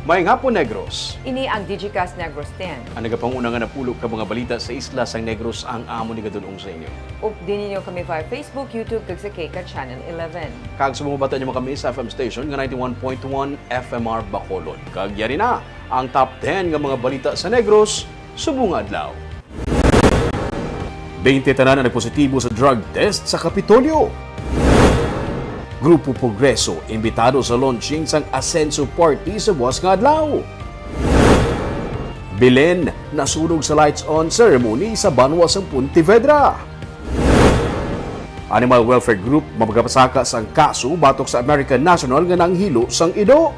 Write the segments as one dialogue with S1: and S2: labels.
S1: Mayang hapon, Negros.
S2: Ini ang Digicast Negros 10.
S1: Ang nagapanguna nga napulog ka mga balita sa isla sang Negros ang amo ni gadunong sa inyo.
S2: Update ninyo kami via Facebook, YouTube, kag sa Keka Channel 11.
S1: Kag sumubata niyo kami sa FM station nga 91.1 FMR Bacolod. Kag yari na ang top 10 nga mga balita sa Negros subong adlaw. 20 tanan ang positibo sa drug test sa Kapitolyo. Grupo Progreso imbitado sa launching sang Asenso Party sa buwas nga adlaw. Belen nasunog sa lights on ceremony sa Banwa sa Pontevedra. Animal Welfare Group mapagapasaka sang kaso batok sa American National nga nanghilo sang ido.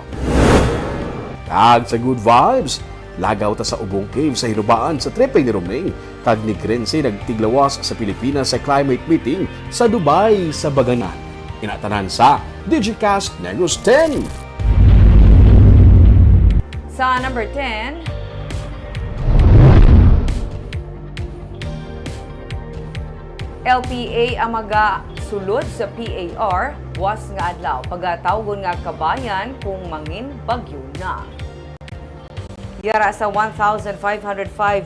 S1: Kag sa good vibes, lagaw ta sa Ubong Cave sa hinubaan sa Trepeng ni Romeng. Kag ni Grense nagtiglawas sa Pilipinas sa climate meeting sa Dubai sa Baganan. Inatanan sa Digicast Negros 10.
S2: Sa number 10, LPA ang sulod sa PAR was nga adlaw pagatawgon nga kabayan kung mangin bagyo na. Yara sa 1,505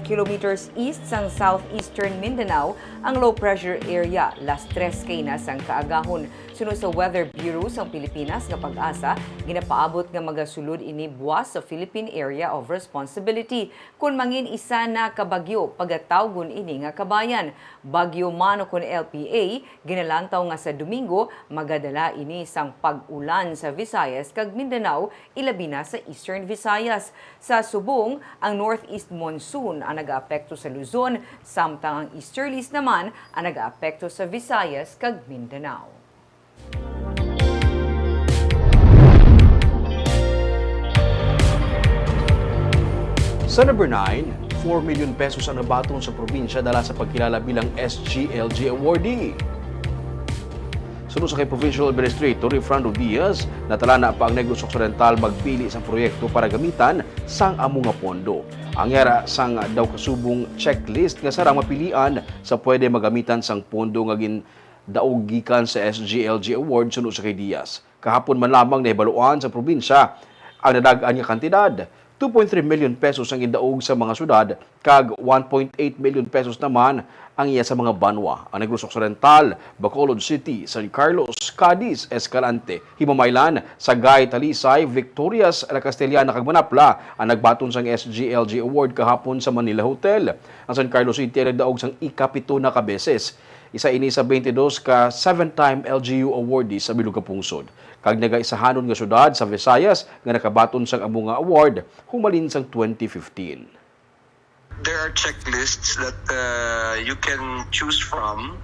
S2: kilometers east sang southeastern Mindanao ang low pressure area. Las 3 kay na sang kaagahon. Sunod sa Weather Bureau sang Pilipinas nga pag-asa, ginapaabot nga magasulod ini buwas sa Philippine Area of Responsibility. Kung mangin isa na kabagyo, pagatawgon ini nga kabayan. Bagyo mano kun LPA, ginalantaw nga sa Domingo, magadala ini sang pag-ulan sa Visayas kag Mindanao, ilabi na sa Eastern Visayas. Sa Subong, ang northeast monsoon ang nag-aapekto sa Luzon, samtang ang easterlies naman ang nag-aapekto sa Visayas kag Mindanao.
S1: Sa number 9, 4 million pesos ang nabaton sa probinsya dala sa pagkilala bilang SGLG awardee. Sunod sa kay Provincial Administrator Efrando Diaz, natala na pa ang Negros Occidental magpili sa proyekto para gamitan sang amo nga pondo. Ang yara sang daw kasubong checklist nga sarang mapilian sa pwede magamitan sang pondo nga daog gikan sa SGLG Award sunod sa kay Diaz. Kahapon man lamang nahibaluan sa probinsya ang nadagaan nga kantidad. 2.3 million pesos ang indaog sa mga syudad, kag 1.8 million pesos naman ang iya sa mga banwa. Ang Negros Occidental, Bacolod City, San Carlos, Cadiz, Escalante, Himamaylan, Sagay, Talisay, Victorias, La Castellana, kag Manapla ang nagbaton sang SGLG Award kahapon sa Manila Hotel. Ang San Carlos City ay nagdaog sang ikapito na kabeses. Isa ini sa 22 ka 7-time LGU awardee sa Bilog Pungsod. Kag nagaisahanon nga syudad sa Visayas nga nakabaton sang amo nga award humalin sang 2015.
S3: There are checklists that you can choose from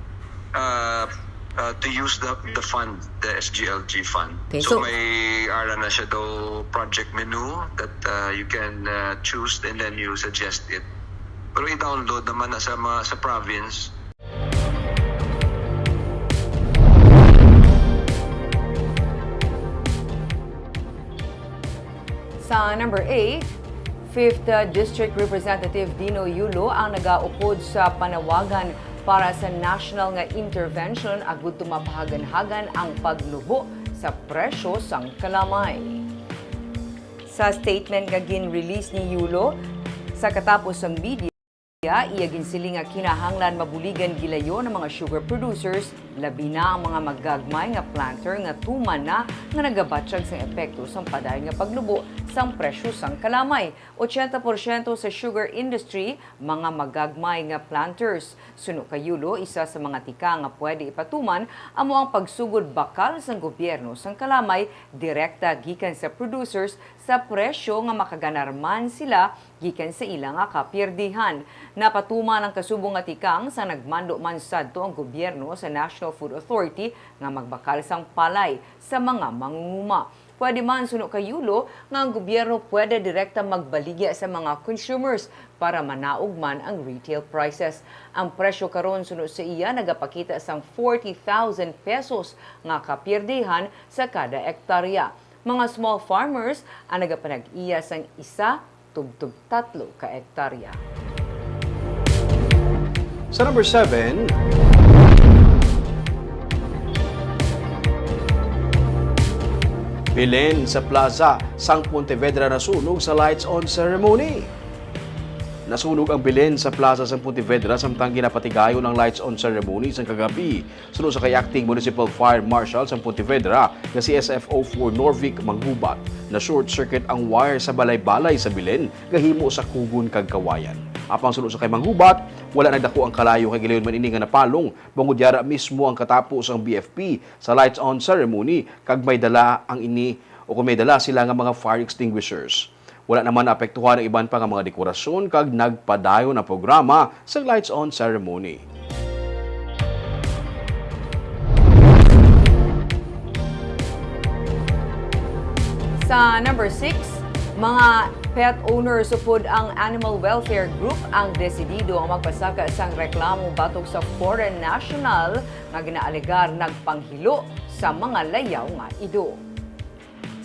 S3: to use the fund, the SGLG fund.
S2: Okay,
S3: so
S2: so
S3: may ara na siya daw project menu that you can choose and then you suggest it. Pero i-download naman na sa province.
S2: sa number 8, 5th District Representative Dino Yulo ang nagaupod sa panawagan para sa national nga intervention agud tumapahagan-hagan ang paglubo sa presyo sang kalamay. Sa statement nga gin-release ni Yulo sa katapos ng media, iya ginsiling nga kinahanglan mabuligan gilayo ng mga sugar producers, labi na ang mga magagmay nga planter nga tuman na nga nagabatsyag sa epekto sang paday nga paglubo sang presyo sang kalamay. 80% sa sugar industry mga magagmay nga planters. Suno kay Yulo, isa sa mga tika nga pwede ipatuman amo ang pagsugod bakal sang gobyerno sang kalamay direkta gikan sa producers sa presyo nga makaganarman sila gikan sa ilang nga kapirdihan. Napatuman ang kasubong nga tikang sa nagmando man sadto ang gobyerno sa National Food Authority nga magbakal sang palay sa mga mangunguma. Pwede man suno kay Yulo nga ang gobyerno pwede direkta magbaligya sa mga consumers para manaog man ang retail prices. Ang presyo karon suno sa iya nagapakita sang 40,000 pesos nga kapirdihan sa kada ektarya. Mga small farmers ang nagapanag-iya sang 1-3 ka ektarya.
S1: Sa number 7, Bilen sa plaza, sang Pontevedra nasunog sa lights on ceremony. Nasunog ang bilen sa plaza sa Pontevedra samtang ginapatigayon ang lights on ceremony sa kagabi. Sunod sa kay Acting Municipal Fire Marshal sa Pontevedra na si SFO4 Norvic Manghubat na short circuit ang wire sa balay-balay sa bilen gahimo sa kugon kag kawayan. Apang sunod sa kay Manghubat, wala nagdako ang kalayo kay gilayon man ini nga napalong bangod yara mismo ang katapos ang BFP sa lights on ceremony kag may dala ang ini o kung may dala sila nga mga fire extinguishers. Wala naman naapektuhan ang iban pa nga mga dekorasyon kag nagpadayon na programa sa lights on ceremony.
S2: Sa number 6, mga pet owners upod ang Animal Welfare Group ang desidido ang magpasaka sang reklamo batok sa foreign national nga ginaalegar nagpanghilo sa mga layaw nga ido.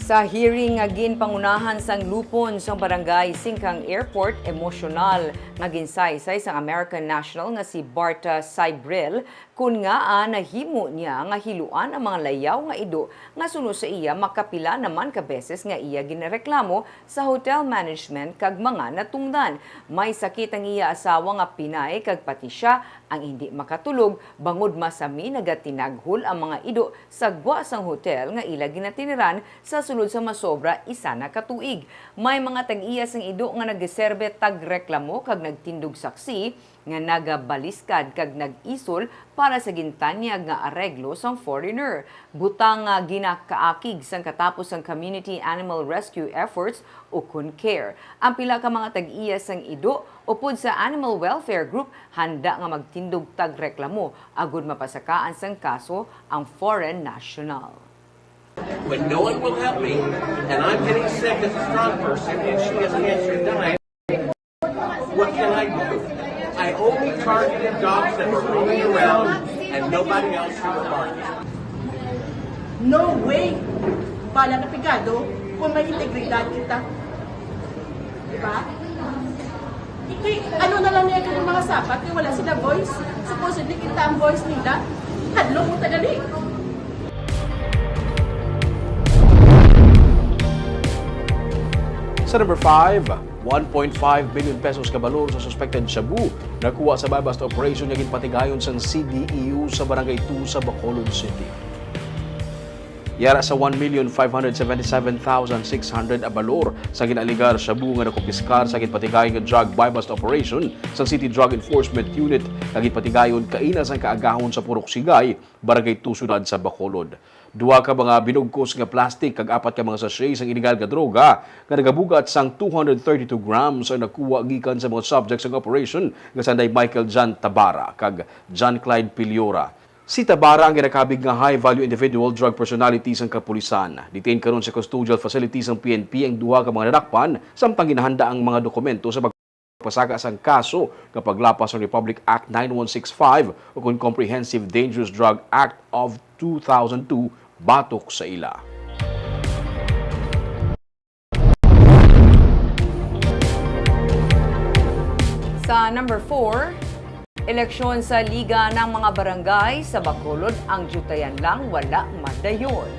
S2: Sa hearing nga ginpangunahan sang lupon sang barangay Singkang Airport, emosyonal nga ginsaysay sang American national nga si Bart Cybrel kun nga nahimo niya nga hiluan ang mga layaw nga ido nga sunod sa iya makapila naman ka beses nga iya ginareklamo sa hotel management kag mga natungdan. May sakit ang iya asawa nga Pinay kag pati siya ang hindi makatulog bangod masami nagatinaghul ang mga ido sa gwa sang hotel nga ila ginatiniran sa sulod sa masobra isa na katuig. May mga tag-iya sang ido nga nagserbe tagreklamo kag nagtindog saksi nga nagabaliskad kag nag-isol para sa gintanyag nga areglo sang foreigner. Butang nga ginakaakig sang katapos sang Community Animal Rescue Efforts o CONCARE. Ang pila ka mga tag-iya sang ido upod sa Animal Welfare Group handa nga magtindog tagreklamo agud mapasakaan sang kaso ang foreign national.
S4: When no one will help me, and I'm getting sick as a strong person, and she has cancer and dying, what can I do? I only targeted dogs that were roaming around and nobody else who were barking.
S5: No way! Bala na pigado kung may integridad kita. Diba? Ano na lang niya kanyang mga sapat kung wala sila voice. Supposedly kita ang voice nila. Hadlo mo tagali.
S1: Sa number 5, 1.5 billion pesos kabalor sa suspected shabu nakuha sa bypass operation nga ginpatigayon sang CDEU sa Barangay 2 sa Bacolod City. Yara sa 1,577,600 abalor sa ginaligar shabu nga nakumpiskar sa ginpatigayon nga drug bypass operation sa City Drug Enforcement Unit nga ginpatigayon kaina sang kaagahon sa Purok Sigay, Barangay 2 Sunad sa Bacolod. Duha ka mga binugkos nga plastic kag apat ka mga sachet sang illegal nga droga nga nagabugat sang 232 grams ang nakuha gikan sa mga subjects ng operation nga sanday Michael John Tabara kag John Clyde Piliora. Si Tabara ang ginakabig nga high-value individual drug personalities ang kapulisan. Detain karon sa custodial facilities ng PNP ang duha ka mga nadakpan samtang ginahanda ang mga dokumento sa pagpasaka sang kaso nga paglapas ng Republic Act 9165 o kung Comprehensive Dangerous Drug Act of 2002 batok sa ila.
S2: Sa number 4, eleksyon sa Liga ng mga Barangay sa Bacolod ang jutayan lang wala madayon.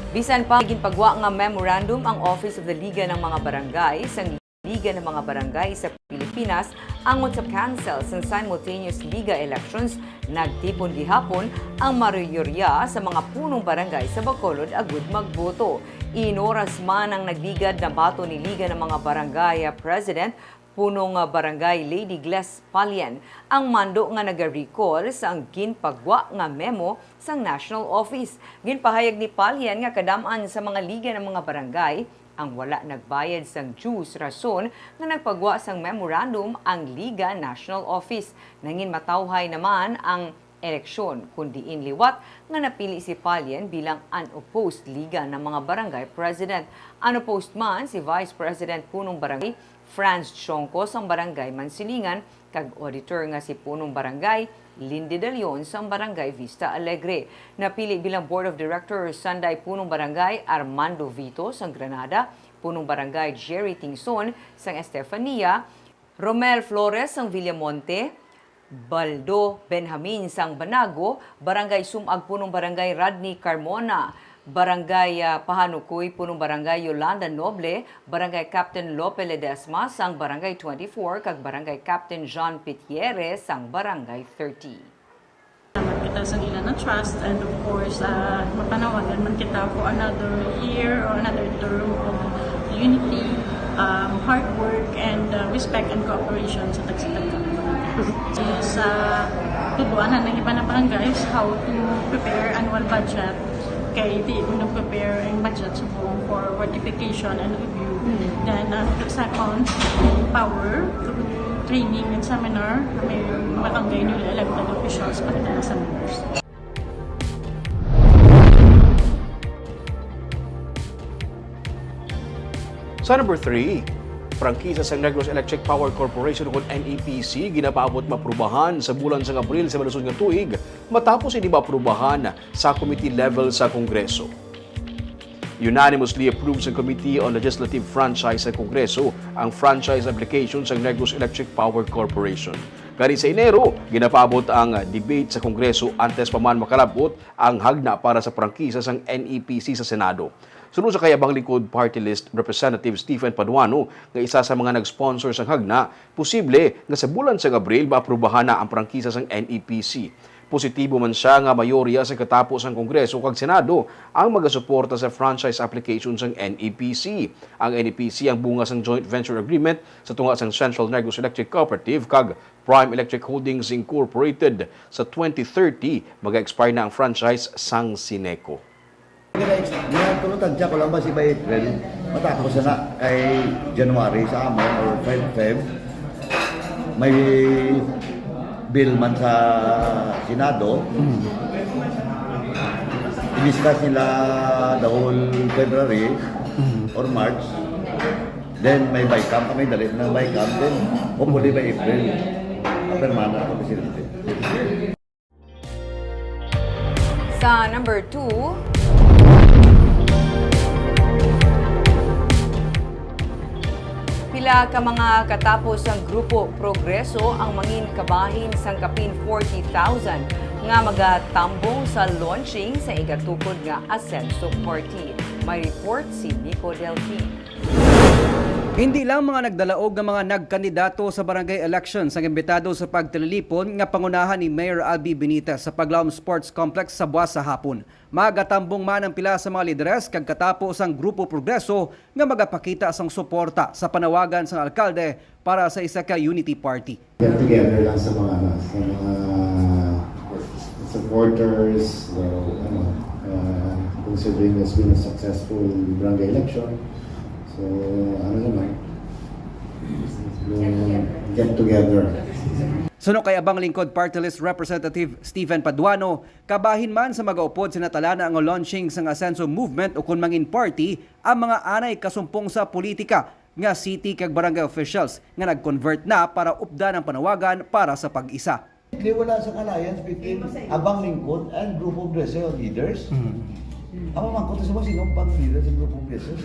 S2: Bisan pa ginpagwa nga memorandum ang Office of the Liga ng mga Barangay sa Liga ng mga Barangay sa Pilipinas angon sa cancel sa simultaneous Liga elections, nagtipon gihapon ang mayorya sa mga punong barangay sa Bacolod agud magboto. Inoras man ang nagligad na bato ni Liga ng mga Barangay President punong barangay Lady Gles Palien ang mando nga naga-recall sa ang ginpagwa nga memo sang National Office. Ginpahayag ni Palien nga kadaman sa mga liga ng mga barangay ang wala nagbayad sang dues rason nga nagpagwa sang memorandum ang Liga National Office. Nangin matawhay naman ang eleksyon kundi inliwat nga napili si Palien bilang unopposed Liga ng mga Barangay President. Unopposed man si Vice President punong barangay Franz Chonco sang Barangay Mansilingan kag auditor nga si punong barangay Lindy De Leon sang Barangay Vista Alegre. Napili bilang Board of Directors Sanday punong barangay Armando Vito sang Granada, punong barangay Jerry Tingson sang Estefania, Romel Flores sang Villamonte, Baldo Benjamin sang Banago, Barangay Sumag punong barangay Rodney Carmona, Barangay Pahanukoy, punong Barangay Yolanda Noble, Barangay Captain Lope Ledesma, sang Barangay 24, kag Barangay Captain John Pitieres, sang Barangay 30.
S6: Kita sa ila na trust, and of course mapanawagan man kita for another year or another term of unity, hard work, and respect and cooperation sa tagsilag is tuduanan ng iba na barangays how to prepare annual budget kay di mo prepare ang budget sa buong for ratification and review. Then second, power through training and seminar, may barangay newly elected officials para na sa members.
S1: Sa number 3, prangkisa sa Negros Electric Power Corporation o NEPC ginapaabot maprubahan sa bulan sa Abril sa malusod nga tuig matapos hindi maprubahan sa committee level sa Kongreso. Unanimously approved sa Committee on Legislative Franchise sa Kongreso ang franchise application sa Negros Electric Power Corporation. Gani sa Enero, ginapaabot ang debate sa Kongreso antes pa man makalabot ang hagna para sa prangkisa sa NEPC sa Senado. Sunod sa kayabang likod party list Representative Stephen Paduano nga isa sa mga nag-sponsor sa hagna, posible nga sa bulan sa Abril maaprubahan na ang prangkisa sa NEPC. Positibo man siya nga mayorya sa katapos ang Kongreso kag Senado ang magasuporta sa franchise application sa NEPC. Ang NEPC ang bunga sang joint venture agreement sa tunga sang Central Negros Electric Cooperative kag Prime Electric Holdings Incorporated. Sa 2030 mag-expire na ang franchise sang Sineco.
S7: Ginatulutan siya ko lang ba si by April matapos na kay January sa amon or Feb may bill man sa Senado. I-discuss nila the whole February or March, then may bycam, may dalit ng bycam, then hopefully by April permana ang presidente.
S2: Sa number 2, pila ka mga katapos ang Grupo Progreso ang mangin kabahin sang kapin 40,000 nga magatambong sa launching sa igatukod nga Asenso Party. May report si Nico Delfin.
S8: Hindi lang mga nagdalaog ng mga nagkandidato sa barangay elections ang imbitado sa pagtililipon nga pangunahan ni Mayor Albi Benitez sa Paglaom Sports Complex sa buwas sa hapon. Magatambong man ang pila sa mga lideres kag katapos ang Grupo Progreso nga magapakita sang suporta sa panawagan sang alkalde para sa isa ka unity party.
S9: Get together lang sa mga supporters, considering it's been a successful barangay election. So, get together.
S8: Suno kay abang lingkod party list Representative Stephen Paduano, kabahin man sa magaupod sinatalana ang launching sang Asenso Movement o kun mangin party ang mga anay kasumpong sa politika nga city kag barangay officials nga nag-convert na para updan ang panawagan para sa pag-isa.
S7: Hindi wala sa alliance between Abang Lingkod and Grupo Progreso leaders. Ako man ko sa mga sinong pang leader sa Grupo Progreso.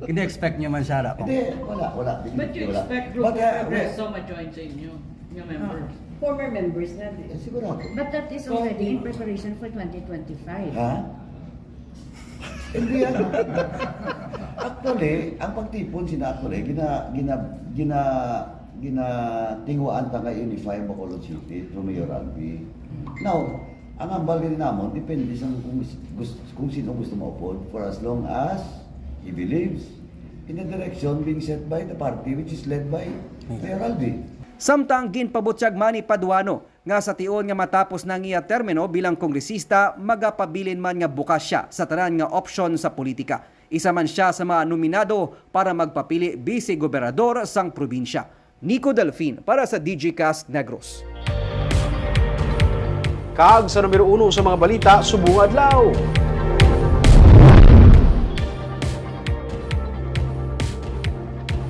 S8: Hindi-expect niyo man siya ra.
S7: Hindi, wala.
S10: But you
S7: Wala.
S10: expect Grupo
S7: But,
S10: Progreso ma-join sa inyo, yung members?
S5: Former members na din.
S7: Sigurado.
S11: But that is already in preparation for 2025.
S7: Ha? Hindi yan. Actually, ang pagtipon ginatingwaan ta nga Unify Bacolod City through Mayor Albi. Now, ang ambal din namon depende sa kung sino gusto maupod for as long as he believes in the direction being set by the party which is led by Mayor Albi.
S8: Samtang ginpabutyag man ni Paduano nga sa tion nga matapos na iya termino bilang kongresista, magapabilin man nga bukas siya sa tanan nga opsyon sa politika. Isa man siya sa mga nominado para magpapili vice-gobernador sang probinsya. Nico Delfin para sa DGCast Negros.
S1: Kag sa numero 1 sa mga balita, subong adlaw.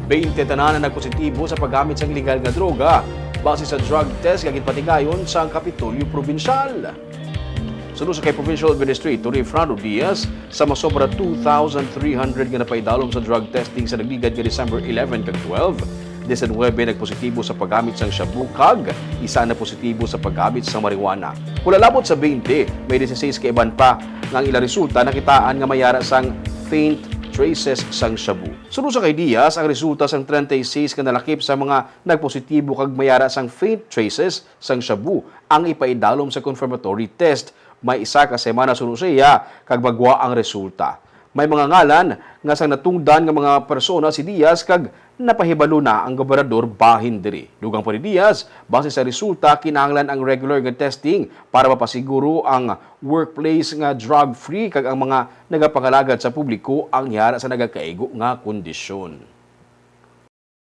S1: Tanan na nagpositibo sa paggamit sa legal nga droga base sa drug test nga ginpatigayon sa Kapitolyo Probinsyal. Sunod sa kay Provincial Administrator Efrando Diaz, sa masobra 2,300 nga napaidalom sa drug testing sa nagligad nga December 11 kag 12, 19 nagpositibo sa paggamit sang shabu kag isa na positibo sa paggamit sa marijuana. Kula labot sa 20, may 16 ka iban pa nga ang ilang resulta nakitaan nga mayara sang faint traces sang shabu. Sunod sa kay Diaz, ang resulta sang 36 ka nalakip sa mga nagpositibo kag mayara sang faint traces sang shabu ang ipaidalom sa confirmatory test. May isa ka semana sunod sa iya kag bagwa ang resulta. May mga ngalan nga sang natungdan nga mga persona si Diaz kag napahibalo na ang gobernador bahin diri. Dugang pa ni Diaz, base sa resulta kinahanglan ang regular nga testing para mapasiguro ang workplace nga drug-free kag ang mga nagapangalagad sa publiko ang yara sa nagakaigo nga kondisyon.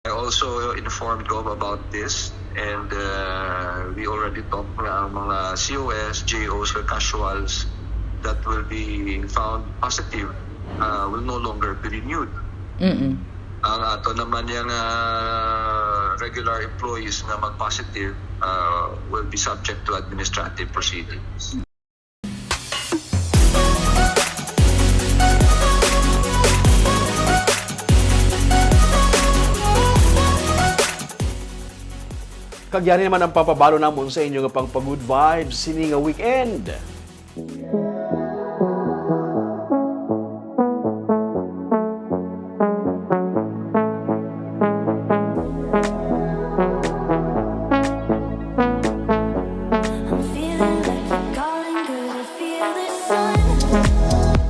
S3: I also informed Gov about this and we already talked na ang mga COS, JOs, or casuals that will be found positive will no longer be renewed. Ang ato naman yung regular employees na mag-positive will be subject to administrative proceedings.
S1: Kagyari naman ang papabalo namon sa inyo nga pang pag-good vibes sini nga weekend.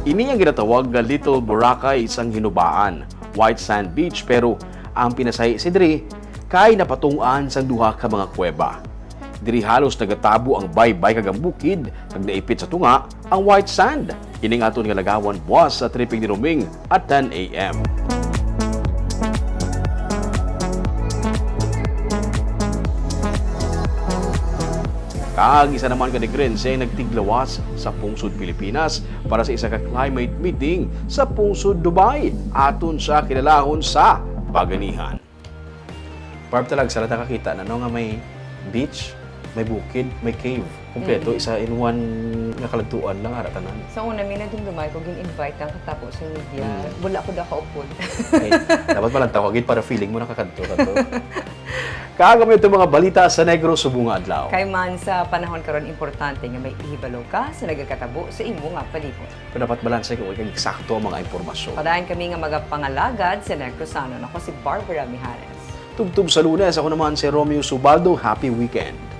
S1: Ini ang ginatawag nga Little Boracay, isang hinubaan, white sand beach, pero ang pinasahi si Dre kay napatungan sang duha ka mga kuweba. Diri halos nagatabo ang baybay kag ang bukid kag naipit sa tunga ang white sand. Ining aton nga lagawan buwas sa tripping ni Roming at 10 a.m. Kag isa naman ka negrense ay nagtiglawas sa Pungsod, Pilipinas para sa isa ka climate meeting sa Pungsod, Dubai aton sa kinalahon sa Paganihan. Parb talag sa nakakita na nga may beach, may bukid, may cave. Kompleto, isa in one nga kalagtuan lang aratanan.
S2: Sa una, may nandun Dubai ko, gin-invite ang katapos sa media. Wala ko na kaupod.
S1: Dapat palang tawagin para feeling mo nakakanto. Kaagam ito mga balita sa Negros Subunga Adlaw.
S2: Kay man sa panahon karon importante nga may ihibalo ka sa nagakatabo sa imo nga palibot.
S1: Pero dapat balanse kung ikang eksakto ang mga impormasyon.
S2: Padayon kami nga magapangalagad sa Necrosano. Ako si Barbara Mijares.
S1: Tubtub sa Lunes, ako naman si Romeo Subaldo. Happy weekend!